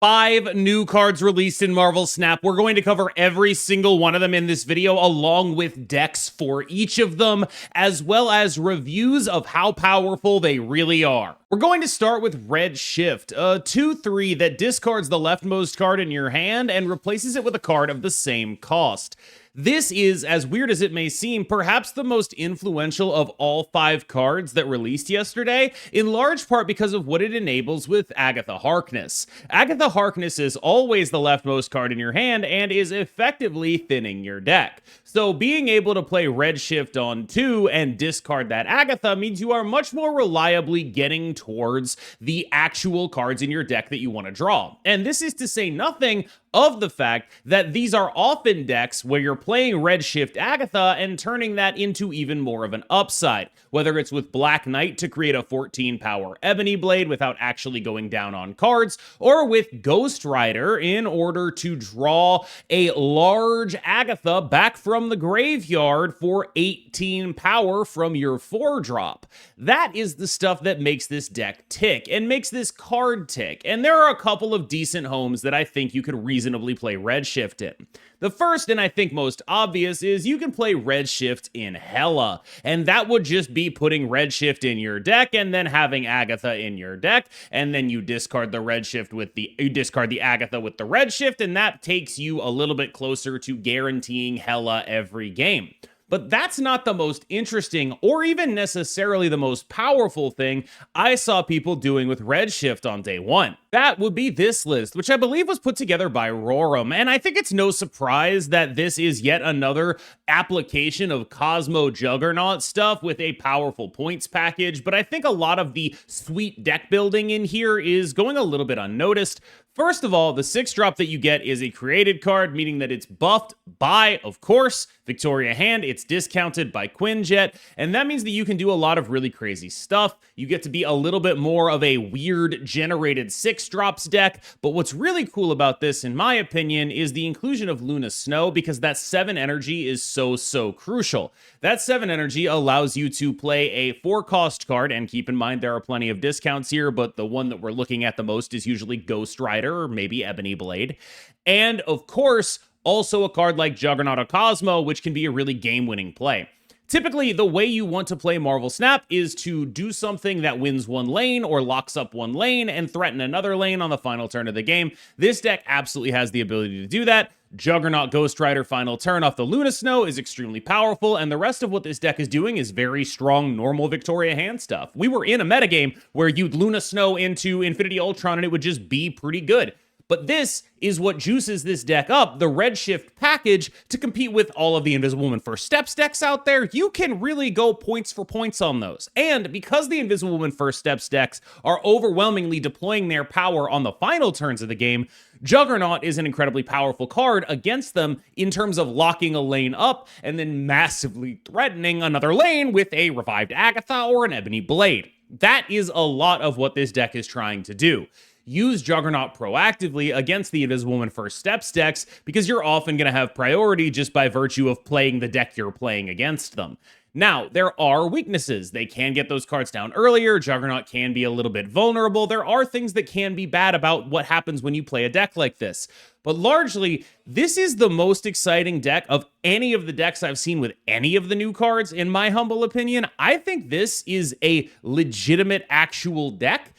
5 new cards released in Marvel Snap. We're going to cover every single one of them in this video, along with decks for each of them, as well as reviews of how powerful they really are. We're going to start with Red Shift, a 2/3 that discards the leftmost card in your hand and replaces it with a card of the same cost. This is, as weird as it may seem, perhaps the most influential of all 5 cards that released yesterday, in large part because of what it enables with Agatha Harkness. Agatha Harkness is always the leftmost card in your hand and is effectively thinning your deck. So being able to play Red Shift on 2 and discard that Agatha means you are much more reliably getting towards the actual cards in your deck that you want to draw. And this is to say nothing of the fact that these are often decks where you're playing Red Shift Agatha and turning that into even more of an upside, whether it's with Black Knight to create a 14 power Ebony Blade without actually going down on cards, or with Ghost Rider in order to draw a large Agatha back from the graveyard for 18 power from your 4-drop. That is the stuff that makes this deck tick and makes this card tick, and there are a couple of decent homes that I think you could reasonably play Red Shift in. The first, and I think most obvious, is you can play Red Shift in Hela, and that would just be putting Red Shift in your deck and then having Agatha in your deck, and then you discard the Red Shift with you discard the Agatha with the Red Shift, and that takes you a little bit closer to guaranteeing Hela every game. But that's not the most interesting or even necessarily the most powerful thing I saw people doing with Red Shift on day one. That would be this list, which I believe was put together by Roram, and I think it's no surprise that this is yet another application of Cosmo Juggernaut stuff with a powerful points package, but I think a lot of the sweet deck building in here is going a little bit unnoticed. First of all, the 6-drop that you get is a created card, meaning that it's buffed by, of course, Victoria Hand. It's discounted by Quinjet, and that means that you can do a lot of really crazy stuff. You get to be a little bit more of a weird generated 6-drops deck, but what's really cool about this, in my opinion, is the inclusion of Luna Snow, because that 7 energy is so crucial. That 7 energy allows you to play a 4-cost card, and keep in mind there are plenty of discounts here, but the one that we're looking at the most is usually Ghost Rider, or maybe Ebony Blade. And of course, also a card like Juggernaut or Cosmo, which can be a really game-winning play. Typically, the way you want to play Marvel Snap is to do something that wins one lane or locks up one lane and threaten another lane on the final turn of the game. This deck absolutely has the ability to do that. Juggernaut Ghost Rider final turn off the Luna Snow is extremely powerful, and the rest of what this deck is doing is very strong, normal Victoria Hand stuff. We were in a metagame where you'd Luna Snow into Infinity Ultron and it would just be pretty good. But this is what juices this deck up, the Red Shift package, to compete with all of the Invisible Woman First Steps decks out there. You can really go points for points on those. And because the Invisible Woman First Steps decks are overwhelmingly deploying their power on the final turns of the game, Juggernaut is an incredibly powerful card against them in terms of locking a lane up and then massively threatening another lane with a revived Agatha or an Ebony Blade. That is a lot of what this deck is trying to do. Use Juggernaut proactively against the Invisible Woman First Steps decks, because you're often going to have priority just by virtue of playing the deck you're playing against them. Now, there are weaknesses. They can get those cards down earlier. Juggernaut can be a little bit vulnerable. There are things that can be bad about what happens when you play a deck like this. But largely, this is the most exciting deck of any of the decks I've seen with any of the new cards, in my humble opinion. I think this is a legitimate actual deck.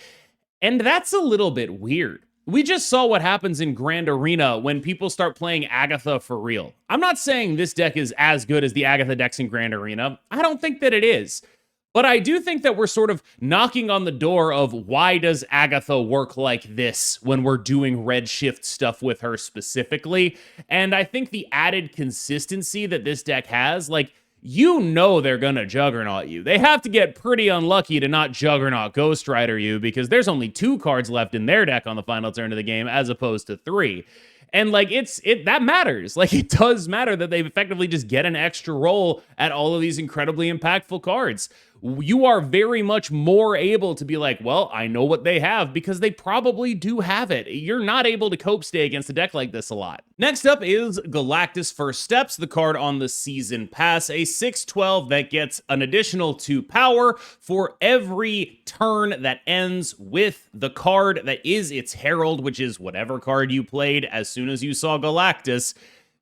And that's a little bit weird. We just saw what happens in Grand Arena when people start playing Agatha for real. I'm not saying this deck is as good as the Agatha decks in Grand Arena. I don't think that it is. But I do think that we're sort of knocking on the door of why does Agatha work like this when we're doing Red Shift stuff with her specifically. And I think the added consistency that this deck has, like, you know they're gonna Juggernaut you. They have to get pretty unlucky to not Juggernaut Ghost Rider you, because there's only 2 cards left in their deck on the final turn of the game as opposed to 3. And like that matters. Like, it does matter that they effectively just get an extra roll at all of these incredibly impactful cards. you are very much more able to be like, well, I know what they have because they probably do have it. You're not able to cope stay against a deck like this a lot. Next up is Galactus First Steps, the card on the Season Pass, a 6/12 that gets an additional 2 power for every turn that ends with the card that is its herald, which is whatever card you played as soon as you saw Galactus,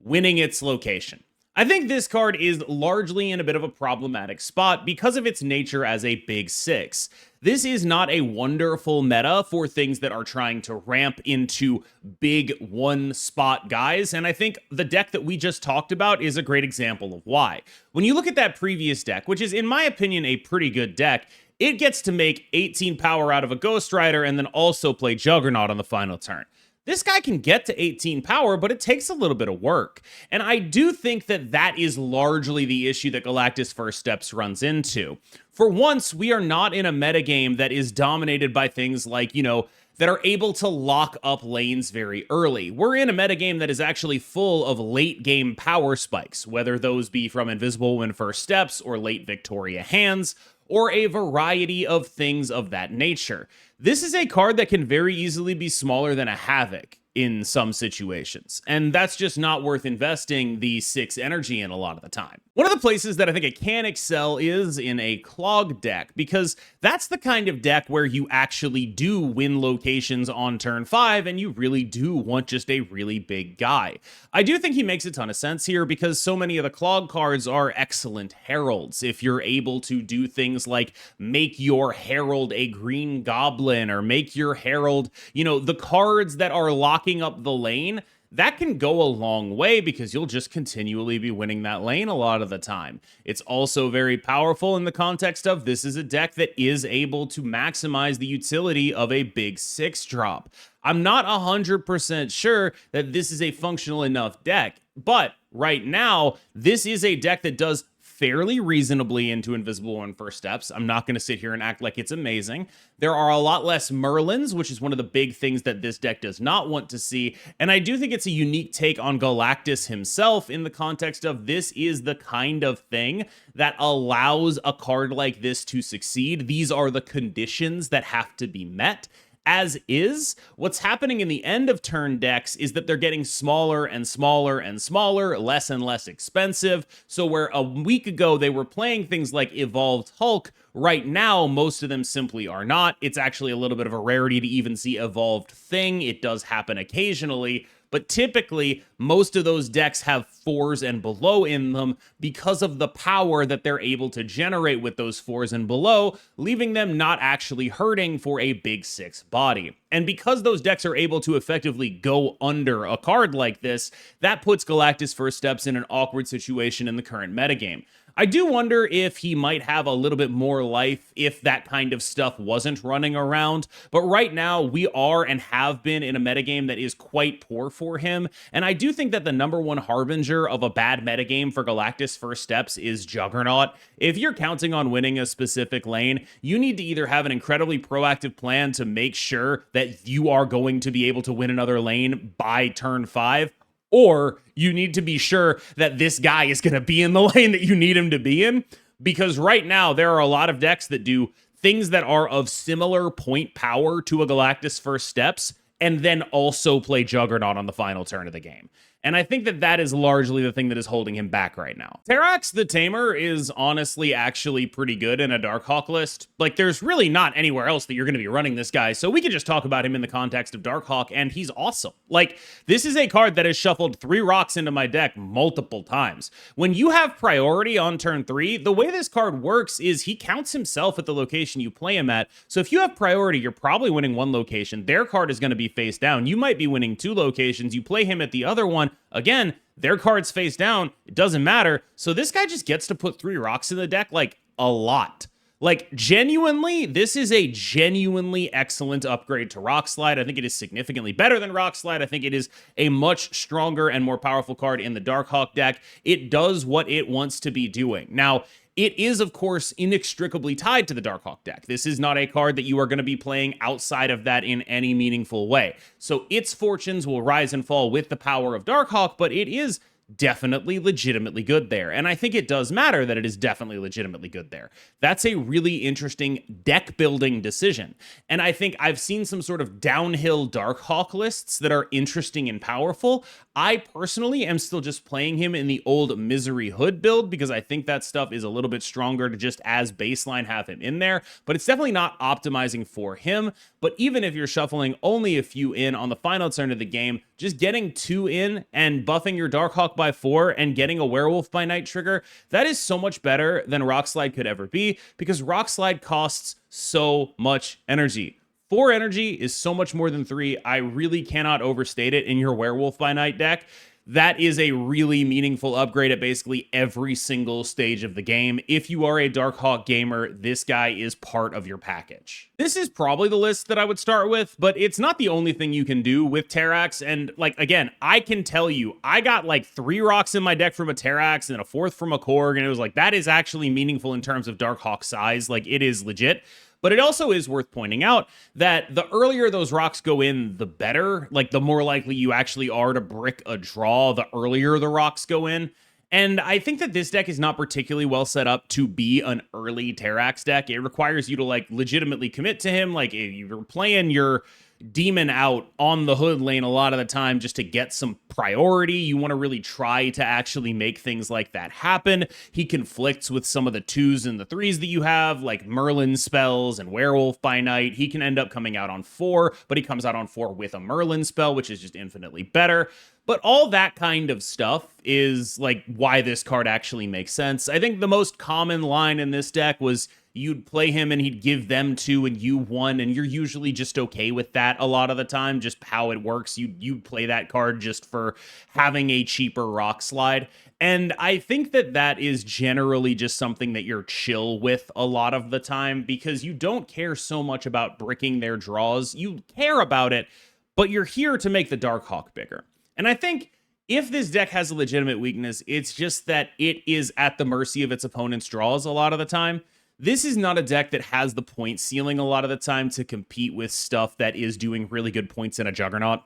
winning its location. I think this card is largely in a bit of a problematic spot because of its nature as a big 6. This is not a wonderful meta for things that are trying to ramp into big one-spot guys, and I think the deck that we just talked about is a great example of why. When you look at that previous deck, which is, in my opinion, a pretty good deck, it gets to make 18 power out of a Ghost Rider and then also play Juggernaut on the final turn. This guy can get to 18 power, but it takes a little bit of work. And I do think that that is largely the issue that Galactus First Steps runs into. For once, we are not in a metagame that is dominated by things like, that are able to lock up lanes very early. We're in a metagame that is actually full of late game power spikes, whether those be from Invisible Woman First Steps or late Victoria hands, or a variety of things of that nature. This is a card that can very easily be smaller than a Havoc in some situations, and that's just not worth investing the 6 energy in a lot of the time. One of the places that I think it can excel is in a Clog deck, because that's the kind of deck where you actually do win locations on turn 5, and you really do want just a really big guy. I do think he makes a ton of sense here, because so many of the Clog cards are excellent heralds. If you're able to do things like make your herald a green goblin, or make your herald, the cards that are locking up the lane, that can go a long way because you'll just continually be winning that lane a lot of the time. It's also very powerful in the context of this is a deck that is able to maximize the utility of a big 6-drop. I'm not 100% sure that this is a functional enough deck, but right now, this is a deck that does fairly reasonably into Invisible Woman First Steps. I'm not going to sit here and act like it's amazing. There are a lot less Merlins, which is one of the big things that this deck does not want to see. And I do think it's a unique take on Galactus himself in the context of this is the kind of thing that allows a card like this to succeed. These are the conditions that have to be met. As is, what's happening in the end of turn decks is that they're getting smaller and smaller and smaller, less and less expensive. So where a week ago they were playing things like Evolved Hulk, right now most of them simply are not. It's actually a little bit of a rarity to even see Evolved Thing. It does happen occasionally, but typically most of those decks have 4s and below in them because of the power that they're able to generate with those 4s and below, leaving them not actually hurting for a big 6 body. And because those decks are able to effectively go under a card like this, that puts Galactus First Steps in an awkward situation in the current metagame. I do wonder if he might have a little bit more life if that kind of stuff wasn't running around, but right now we are and have been in a metagame that is quite poor for him, and I do think that the number one harbinger of a bad metagame for Galactus First Steps is Juggernaut. If you're counting on winning a specific lane, you need to either have an incredibly proactive plan to make sure that you are going to be able to win another lane by turn 5, or you need to be sure that this guy is going to be in the lane that you need him to be in. Because right now, there are a lot of decks that do things that are of similar point power to a Galactus First Steps, and then also play Juggernaut on the final turn of the game. And I think that that is largely the thing that is holding him back right now. Terrax the Tamer is honestly actually pretty good in a Darkhawk list. Like, there's really not anywhere else that you're going to be running this guy, so we could just talk about him in the context of Darkhawk, and he's awesome. Like, this is a card that has shuffled 3 rocks into my deck multiple times. When you have priority on turn 3, the way this card works is he counts himself at the location you play him at. So if you have priority, you're probably winning 1 location. Their card is going to be face down. You might be winning 2 locations. You play him at the other one. Again, their card's face down. It doesn't matter. So this guy just gets to put 3 rocks in the deck, like, a lot. Like, genuinely, this is a genuinely excellent upgrade to Rock Slide. I think it is significantly better than Rock Slide. I think it is a much stronger and more powerful card in the Darkhawk deck. It does what it wants to be doing. Now, it is, of course, inextricably tied to the Darkhawk deck. This is not a card that you are going to be playing outside of that in any meaningful way. So its fortunes will rise and fall with the power of Darkhawk, but it is definitely legitimately good there. And I think it does matter that it is definitely legitimately good there. That's a really interesting deck building decision. And I think I've seen some sort of downhill Darkhawk lists that are interesting and powerful. I personally am still just playing him in the old Misery Hood build because I think that stuff is a little bit stronger to just as baseline have him in there, but it's definitely not optimizing for him. But even if you're shuffling only a few in on the final turn of the game, just getting 2 in and buffing your Darkhawk by 4 and getting a Werewolf by Night trigger, that is so much better than Rock Slide could ever be, because Rock Slide costs so much energy. 4 energy is so much more than 3. I really cannot overstate it in your Werewolf by Night deck. That is a really meaningful upgrade at basically every single stage of the game. If you are a Darkhawk gamer, this guy is part of your package. This is probably the list that I would start with, but it's not the only thing you can do with Terrax. And like, again, I can tell you, I got like 3 rocks in my deck from a Terrax and a 4th from a Korg, and it was like, that is actually meaningful in terms of Darkhawk size. Like, it is legit. But it also is worth pointing out that the earlier those rocks go in, the better. Like, the more likely you actually are to brick a draw, the earlier the rocks go in. And I think that this deck is not particularly well set up to be an early Terrax deck. It requires you to, like, legitimately commit to him. Like, if you're playing your demon out on the hood lane a lot of the time just to get some priority, you want to really try to actually make things like that happen. He conflicts with some of the 2s and the 3s that you have, like Merlin spells and Werewolf by Night. He can end up coming out on 4, but he comes out on 4 with a Merlin spell, which is just infinitely better. But all that kind of stuff is like why this card actually makes sense. I think the most common line in this deck was you'd play him and he'd give them 2 and you 1, and you're usually just okay with that a lot of the time, just how it works. You play that card just for having a cheaper Rock Slide. And I think that that is generally just something that you're chill with a lot of the time, because you don't care so much about bricking their draws. You care about it, but you're here to make the Darkhawk bigger. And I think if this deck has a legitimate weakness, it's just that it is at the mercy of its opponent's draws a lot of the time. This is not a deck that has the point ceiling a lot of the time to compete with stuff that is doing really good points in a Juggernaut,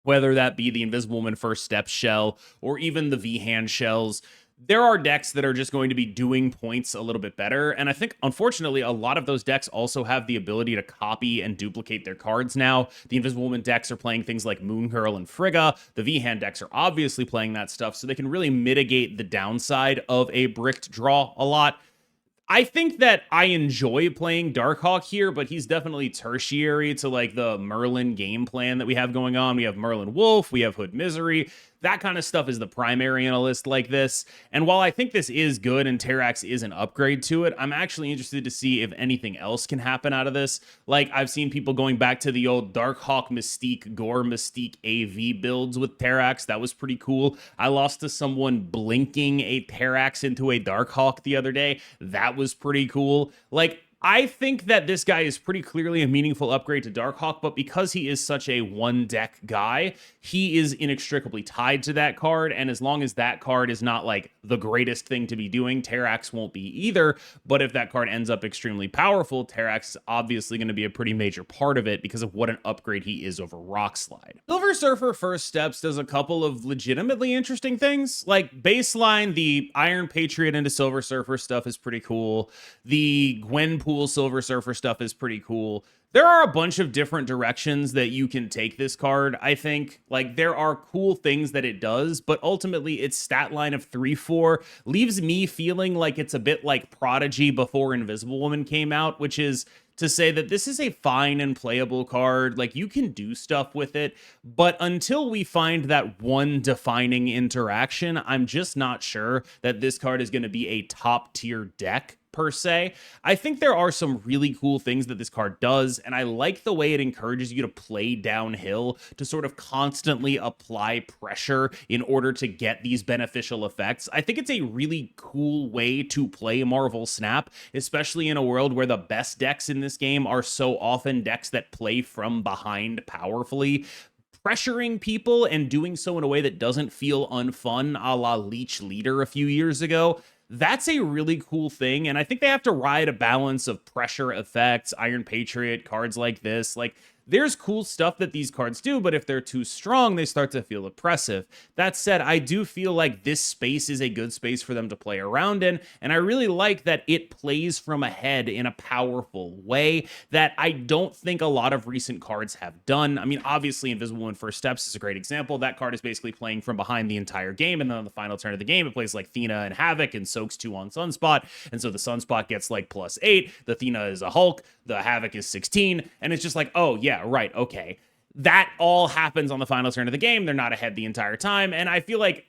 whether that be the Invisible Woman First Step shell or even the V-Hand shells. There are decks that are just going to be doing points a little bit better, and I think, unfortunately, a lot of those decks also have the ability to copy and duplicate their cards now. The Invisible Woman decks are playing things like Moon Girl and Frigga. The V-Hand decks are obviously playing that stuff, so they can really mitigate the downside of a bricked draw a lot. I think that I enjoy playing Darkhawk here, but he's definitely tertiary to like the Merlin game plan that we have going on. We have Merlin Wolf, we have Hood Misery. That kind of stuff is the primary in a list like this. And while I think this is good and Terrax is an upgrade to it, I'm actually interested to see if anything else can happen out of this. Like, I've seen people going back to the old Darkhawk Mystique, Gore Mystique AV builds with Terrax. That was pretty cool. I lost to someone blinking a Terrax into a Darkhawk the other day. That was pretty cool. Like, I think that this guy is pretty clearly a meaningful upgrade to Darkhawk, but because he is such a one-deck guy, he is inextricably tied to that card, and as long as that card is not, like, the greatest thing to be doing, Terrax won't be either. But if that card ends up extremely powerful, Terrax is obviously going to be a pretty major part of it because of what an upgrade he is over Rock Slide. Silver Surfer First Steps does a couple of legitimately interesting things. Like, baseline, the Iron Patriot into Silver Surfer stuff is pretty cool. The Gwenpool Silver Surfer stuff is pretty cool. There are a bunch of different directions that you can take this card, I think. Like, there are cool things that it does, but ultimately its stat line of 3/4 leaves me feeling like it's a bit like Prodigy before Invisible Woman came out, which is to say that this is a fine and playable card. Like, you can do stuff with it, but until we find that one defining interaction, I'm just not sure that this card is going to be a top tier deck per se. I think there are some really cool things that this card does, and I like the way it encourages you to play downhill, to sort of constantly apply pressure in order to get these beneficial effects. I think it's a really cool way to play Marvel Snap, especially in a world where the best decks in this game are so often decks that play from behind powerfully. Pressuring people and doing so in a way that doesn't feel unfun, a la Leech Leader a few years ago, that's a really cool thing, and I think they have to ride a balance of pressure effects, Iron Patriot, cards like this. Like, there's cool stuff that these cards do, but if they're too strong, they start to feel oppressive. That said, I do feel like this space is a good space for them to play around in, and I really like that it plays from ahead in a powerful way that I don't think a lot of recent cards have done. I mean, obviously, Invisible Woman First Steps is a great example. That card is basically playing from behind the entire game, and then on the final turn of the game, it plays like Thena and Havoc and soaks 2 on Sunspot, and so the Sunspot gets like +8, the Thena is a Hulk, the Havoc is 16, and it's just like, oh yeah, right, okay. That all happens on the final turn of the game. They're not ahead the entire time. And I feel like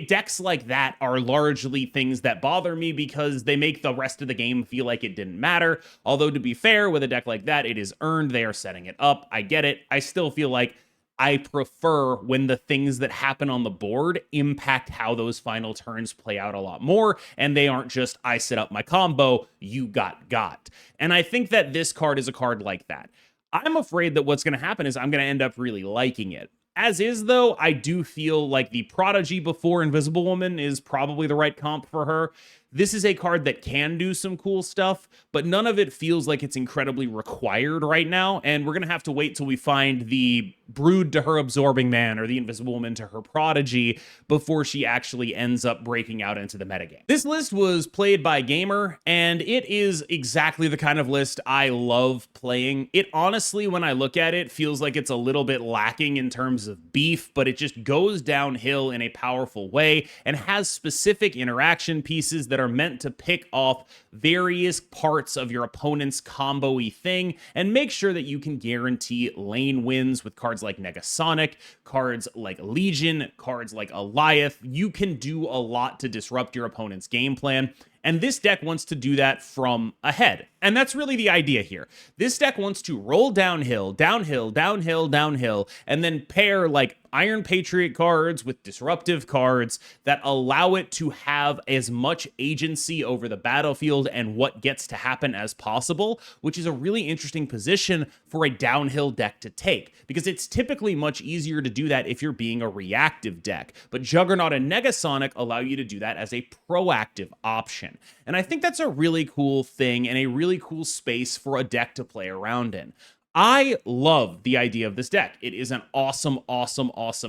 decks like that are largely things that bother me because they make the rest of the game feel like it didn't matter. Although, to be fair, with a deck like that, it is earned. They are setting it up. I get it. I still feel like I prefer when the things that happen on the board impact how those final turns play out a lot more, and they aren't just, I set up my combo, you got. And I think that this card is a card like that. I'm afraid that what's going to happen is I'm going to end up really liking it. As is, though, I do feel like the Prodigy before Invisible Woman is probably the right comp for her. This is a card that can do some cool stuff, but none of it feels like it's incredibly required right now, and we're going to have to wait till we find the Brood to her Absorbing Man or the Invisible Woman to her Prodigy before she actually ends up breaking out into the metagame. This list was played by Gamer, and it is exactly the kind of list I love playing. It honestly, when I look at it, feels like it's a little bit lacking in terms of beef, but it just goes downhill in a powerful way and has specific interaction pieces that are meant to pick off various parts of your opponent's combo-y thing and make sure that you can guarantee lane wins with cards like Negasonic, cards like Legion, cards like Eliath. You can do a lot to disrupt your opponent's game plan. And this deck wants to do that from ahead. And that's really the idea here. This deck wants to roll downhill, and then pair like Iron Patriot cards with disruptive cards that allow it to have as much agency over the battlefield and what gets to happen as possible, which is a really interesting position for a downhill deck to take, because it's typically much easier to do that if you're being a reactive deck. But Juggernaut and Negasonic allow you to do that as a proactive option. And I think that's a really cool thing and a really cool space for a deck to play around in. I love the idea of this deck. It is an awesome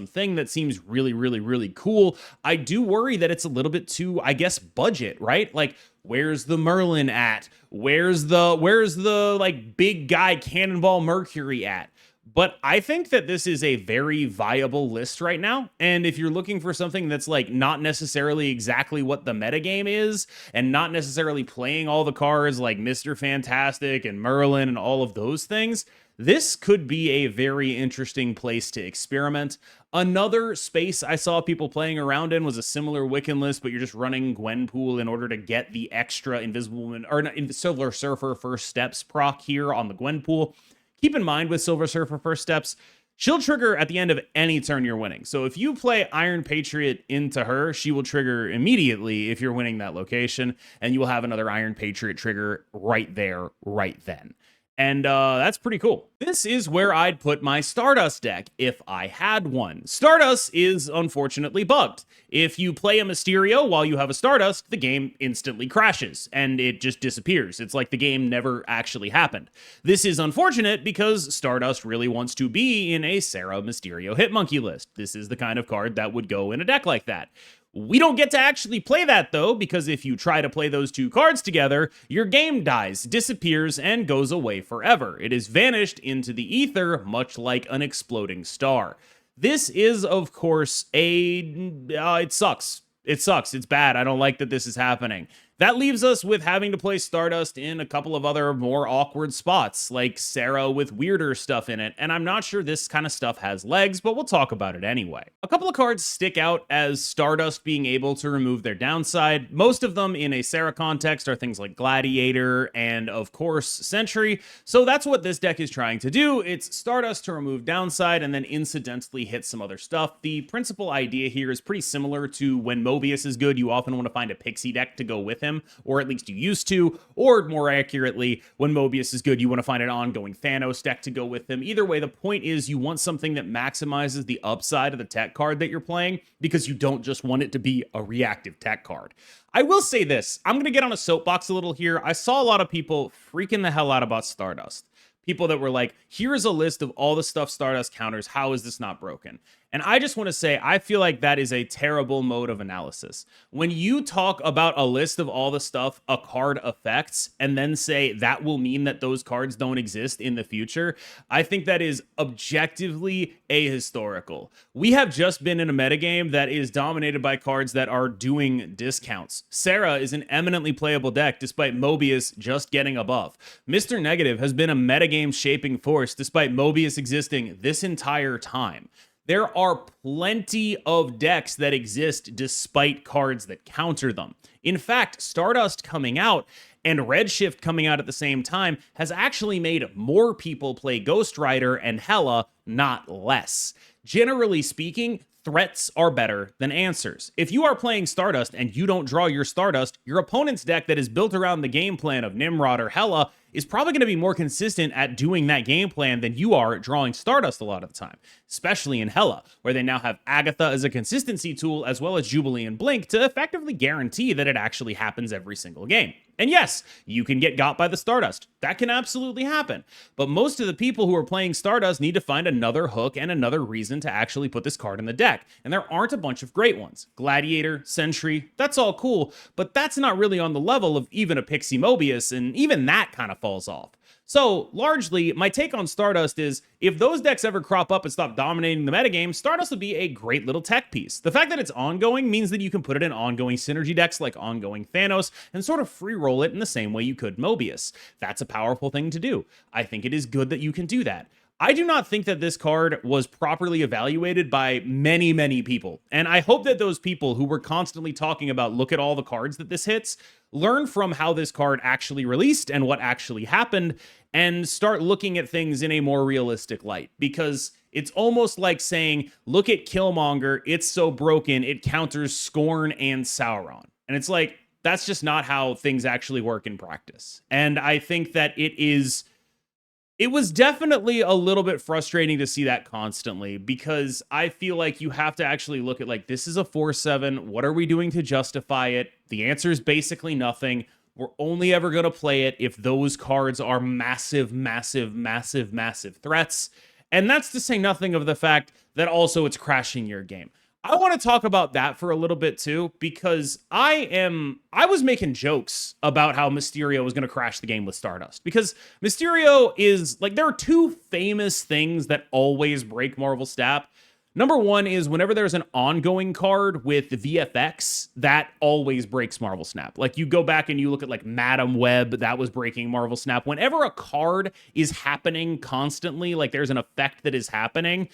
thing that seems really cool. I do worry that it's a little bit too, I guess, budget, right? Like, where's the Merlin at? Where's the like big guy Cannonball Mercury at? But I think that this is a very viable list right now. And if you're looking for something that's like not necessarily exactly what the metagame is and not necessarily playing all the cards like Mr. Fantastic and Merlin and all of those things, this could be a very interesting place to experiment. Another space I saw people playing around in was a similar Wiccan list, but you're just running Gwenpool in order to get the extra Invisible Woman or Silver Surfer First Steps proc here on the Gwenpool. Keep in mind with Silver Surfer First Steps, she'll trigger at the end of any turn you're winning. So if you play Iron Patriot into her, she will trigger immediately if you're winning that location, and you will have another Iron Patriot trigger right there, right then. And that's pretty cool. This is where I'd put my Stardust deck if I had one. Stardust is unfortunately bugged. If you play a Mysterio while you have a Stardust, the game instantly crashes and it just disappears. It's like the game never actually happened. This is unfortunate because Stardust really wants to be in a Sarah Mysterio Hitmonkey list. This is the kind of card that would go in a deck like that. We don't get to actually play that, though, because if you try to play those two cards together, your game dies, disappears, and goes away forever. It is vanished into the ether, much like an exploding star. This is, of course, it sucks. It sucks. It's bad. I don't like that this is happening. That leaves us with having to play Stardust in a couple of other more awkward spots, like Sarah with weirder stuff in it, and I'm not sure this kind of stuff has legs, but we'll talk about it anyway. A couple of cards stick out as Stardust being able to remove their downside. Most of them in a Sarah context are things like Gladiator and, of course, Sentry, so that's what this deck is trying to do. It's Stardust to remove downside and then incidentally hit some other stuff. The principal idea here is pretty similar to when Mobius is good, you often want to find a Pixie deck to go with him, or at least you used to, or more accurately, when Mobius is good, you want to find an ongoing Thanos deck to go with him. Either way, the point is you want something that maximizes the upside of the tech card that you're playing, because you don't just want it to be a reactive tech card. I will say this, I'm going to get on a soapbox a little here. I saw a lot of people freaking the hell out about Stardust. people that were like, here's a list of all the stuff Stardust counters. How is this not broken? And I just want to say, I feel like that is a terrible mode of analysis. When you talk about a list of all the stuff a card affects and then say that will mean that those cards don't exist in the future, I think that is objectively ahistorical. We have just been in a metagame that is dominated by cards that are doing discounts. Sarah is an eminently playable deck despite Mobius just getting above. Mr. Negative has been a metagame shaping force despite Mobius existing this entire time. There are plenty of decks that exist despite cards that counter them. In fact, Stardust coming out and Redshift coming out at the same time has actually made more people play Ghost Rider and Hela, not less. Generally speaking, threats are better than answers. If you are playing Stardust and you don't draw your Stardust, your opponent's deck that is built around the game plan of Nimrod or Hela is probably going to be more consistent at doing that game plan than you are at drawing Stardust a lot of the time, especially in Hela, where they now have Agatha as a consistency tool as well as Jubilee and Blink to effectively guarantee that it actually happens every single game. And yes, you can get got by the Stardust. That can absolutely happen. But most of the people who are playing Stardust need to find another hook and another reason to actually put this card in the deck. And there aren't a bunch of great ones. Gladiator, Sentry, that's all cool, but that's not really on the level of even a Pixie Mobius, and even that kind of falls off. So, largely, my take on Stardust is, if those decks ever crop up and stop dominating the metagame, Stardust would be a great little tech piece. The fact that it's ongoing means that you can put it in ongoing synergy decks like ongoing Thanos and sort of free roll it in the same way you could Mobius. That's a powerful thing to do. I think it is good that you can do that. I do not think that this card was properly evaluated by many, many people. And I hope that those people who were constantly talking about, look at all the cards that this hits, learn from how this card actually released and what actually happened, and start looking at things in a more realistic light. Because it's almost like saying, look at Killmonger, it's so broken, it counters Scorn and Sauron. And it's like, that's just not how things actually work in practice. And I think that it was definitely a little bit frustrating to see that constantly, because I feel like you have to actually look at, like, this is a 4/7. What are we doing to justify it? The answer is basically nothing. We're only ever going to play it if those cards are massive, massive, massive, massive threats. And that's to say nothing of the fact that also it's crashing your game. I want to talk about that for a little bit too, because I was making jokes about how Mysterio was going to crash the game with Stardust, because Mysterio is like, there are two famous things that always break Marvel Snap. Number one is whenever there's an ongoing card with VFX, that always breaks Marvel Snap. Like, you go back and you look at like Madam Web, that was breaking Marvel Snap. Whenever a card is happening constantly, like there's an effect that is happening,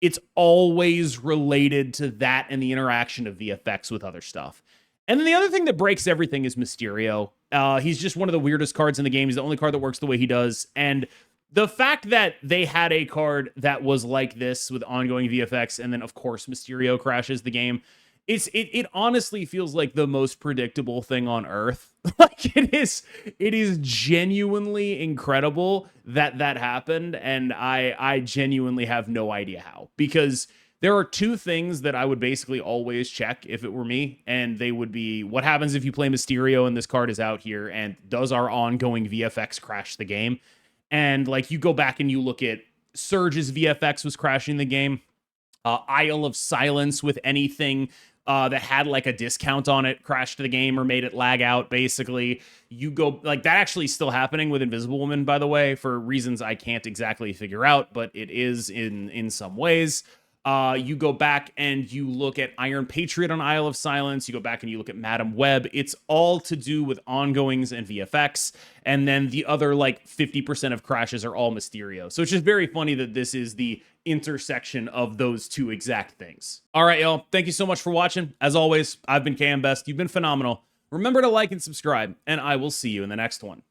it's always related to that and the interaction of VFX with other stuff. And then the other thing that breaks everything is Mysterio. He's just one of the weirdest cards in the game. He's the only card that works the way he does. And the fact that they had a card that was like this with ongoing VFX, and then of course Mysterio crashes the game, it honestly feels like the most predictable thing on earth. Like, it is genuinely incredible that happened, and I genuinely have no idea how, because there are two things that I would basically always check if it were me, and they would be, what happens if you play Mysterio and this card is out here, and does our ongoing VFX crash the game? And like, you go back and you look at Surge's VFX was crashing the game. Isle of Silence with anything that had like a discount on it crashed the game or made it lag out, basically. You go, like, that actually still happening with Invisible Woman, by the way, for reasons I can't exactly figure out, but it is in some ways. You go back and you look at Iron Patriot on Isle of Silence. You go back and you look at Madam Web. It's all to do with ongoings and VFX. And then the other like 50% of crashes are all Mysterio. So it's just very funny that this is the intersection of those two exact things. All right, y'all. Thank you so much for watching. As always, I've been KMBest. You've been phenomenal. Remember to like and subscribe, and I will see you in the next one.